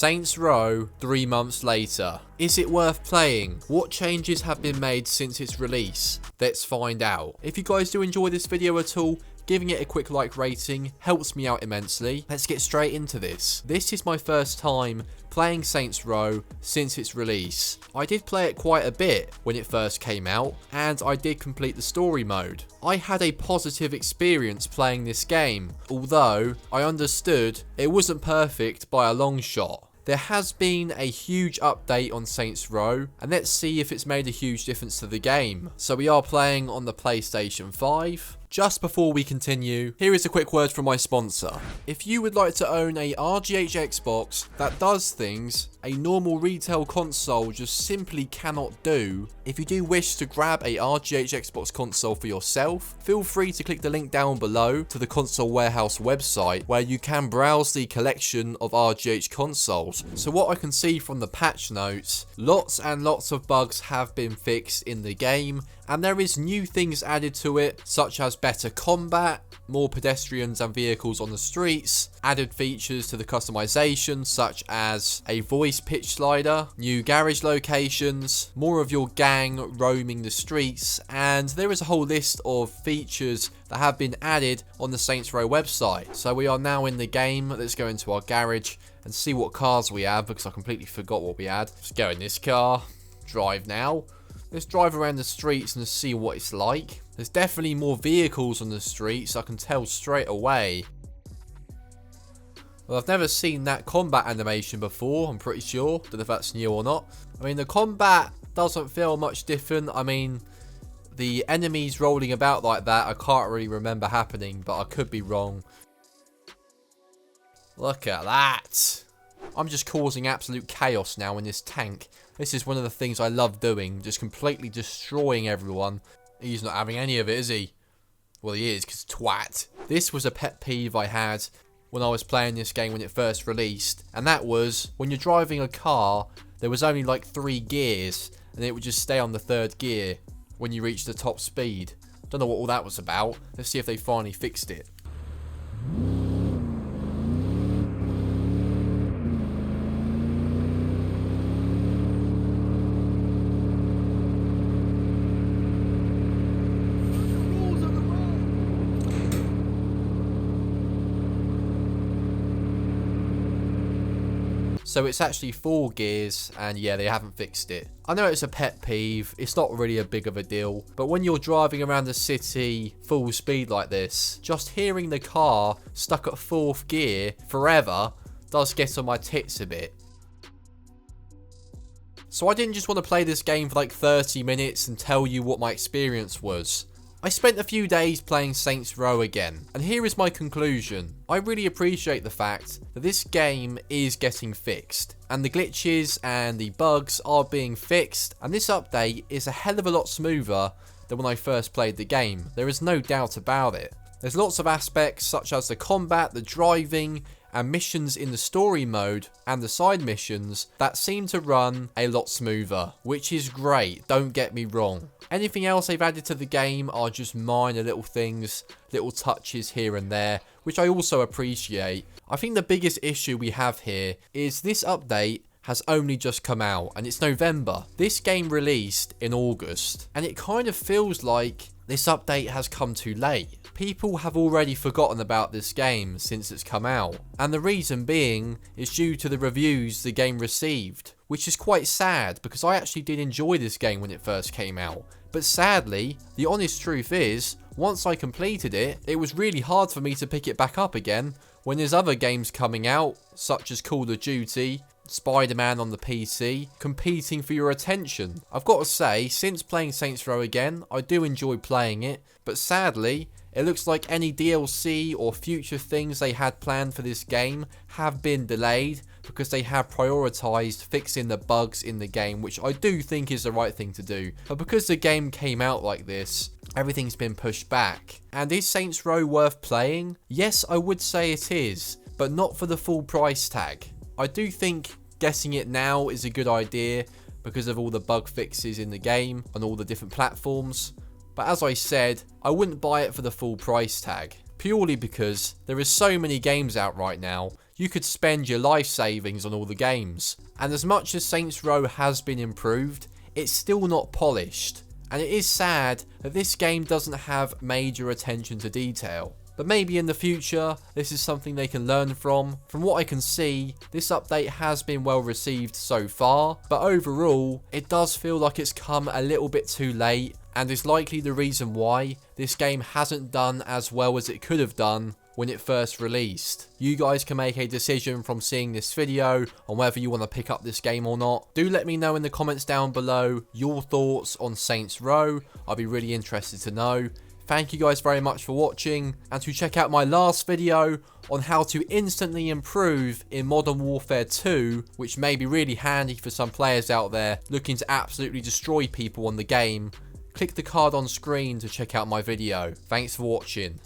Saints Row 3 months later. Is it worth playing? What changes have been made since its release? Let's find out. If you guys do enjoy this video at all, giving it a quick like rating helps me out immensely. Let's get straight into this. This is my first time playing Saints Row since its release. I did play it quite a bit when it first came out, and I did complete the story mode. I had a positive experience playing this game, although I understood it wasn't perfect by a long shot. There has been a huge update on Saints Row, and let's see if it's made a huge difference to the game. So we are playing on the PlayStation 5. Just before we continue, here is a quick word from my sponsor. If you would like to own a RGH Xbox that does things a normal retail console just simply cannot do, if you do wish to grab a RGH Xbox console for yourself, feel free to click the link down below to the Console Warehouse website where you can browse the collection of RGH consoles. So what I can see from the patch notes, lots and lots of bugs have been fixed in the game, and there is new things added to it, such as better combat, more pedestrians and vehicles on the streets, added features to the customization such as a voice pitch slider, new garage locations, more of your gang roaming the streets, and there is a whole list of features that have been added on the Saints Row website. So we are now in the game. Let's go into our garage and see what cars we have, because I completely forgot what we had. Let's go in this car, drive now. Let's drive around the streets and see what it's like. There's definitely more vehicles on the streets, I can tell straight away. Well, I've never seen that combat animation before, I'm pretty sure. Don't know if that's new or not. I mean, the combat doesn't feel much different. I mean, the enemies rolling about like that, I can't really remember happening, but I could be wrong. Look at that. I'm just causing absolute chaos now in this tank. This is one of the things I love doing, just completely destroying everyone. He's not having any of it, is he? Well, he is, because twat. This was a pet peeve I had when I was playing this game when it first released, and that was when you're driving a car, there was only like 3 gears, and it would just stay on the 3rd gear when you reach the top speed. Don't know what all that was about. Let's see if they finally fixed it. So it's actually 4 gears, and yeah, they haven't fixed it. I know it's a pet peeve, it's not really a big of a deal, but when you're driving around the city full speed like this, just hearing the car stuck at 4th gear forever does get on my tits a bit. So I didn't just want to play this game for like 30 minutes and tell you what my experience was. I spent a few days playing Saints Row again, and here is my conclusion. I really appreciate the fact that this game is getting fixed, and the glitches and the bugs are being fixed, and this update is a hell of a lot smoother than when I first played the game. There is no doubt about it. There's lots of aspects such as the combat, the driving, and missions in the story mode and the side missions that seem to run a lot smoother, which is great, don't get me wrong. Anything else they've added to the game are just minor little things, little touches here and there, which I also appreciate. I think the biggest issue we have here is this update has only just come out, and it's November. This game released in August, and it kind of feels like this update has come too late. People have already forgotten about this game since it's come out, and the reason being is due to the reviews the game received, which is quite sad because I actually did enjoy this game when it first came out. But sadly, the honest truth is, once I completed it, it was really hard for me to pick it back up again when there's other games coming out, such as Call of Duty, Spider-Man on the PC, competing for your attention. I've got to say, since playing Saints Row again, I do enjoy playing it, but sadly, it looks like any DLC or future things they had planned for this game have been delayed because they have prioritised fixing the bugs in the game, which I do think is the right thing to do. But because the game came out like this, everything's been pushed back. And is Saints Row worth playing? Yes, I would say it is, but not for the full price tag. I do think getting it now is a good idea because of all the bug fixes in the game on all the different platforms. But as I said, I wouldn't buy it for the full price tag, purely because there is so many games out right now. you could spend your life savings on all the games. And as much as Saints Row has been improved, it's still not polished. And it is sad that this game doesn't have major attention to detail. But maybe in the future, this is something they can learn from. From what I can see, this update has been well received so far, but overall, it does feel like it's come a little bit too late, and is likely the reason why this game hasn't done as well as it could have done when it first released. You guys can make a decision from seeing this video on whether you want to pick up this game or not. Do let me know in the comments down below your thoughts on Saints Row. I'll be really interested to know. Thank you guys very much for watching, and to check out my last video on how to instantly improve in Modern Warfare 2, which may be really handy for some players out there looking to absolutely destroy people on the game, click the card on screen to check out my video. Thanks for watching.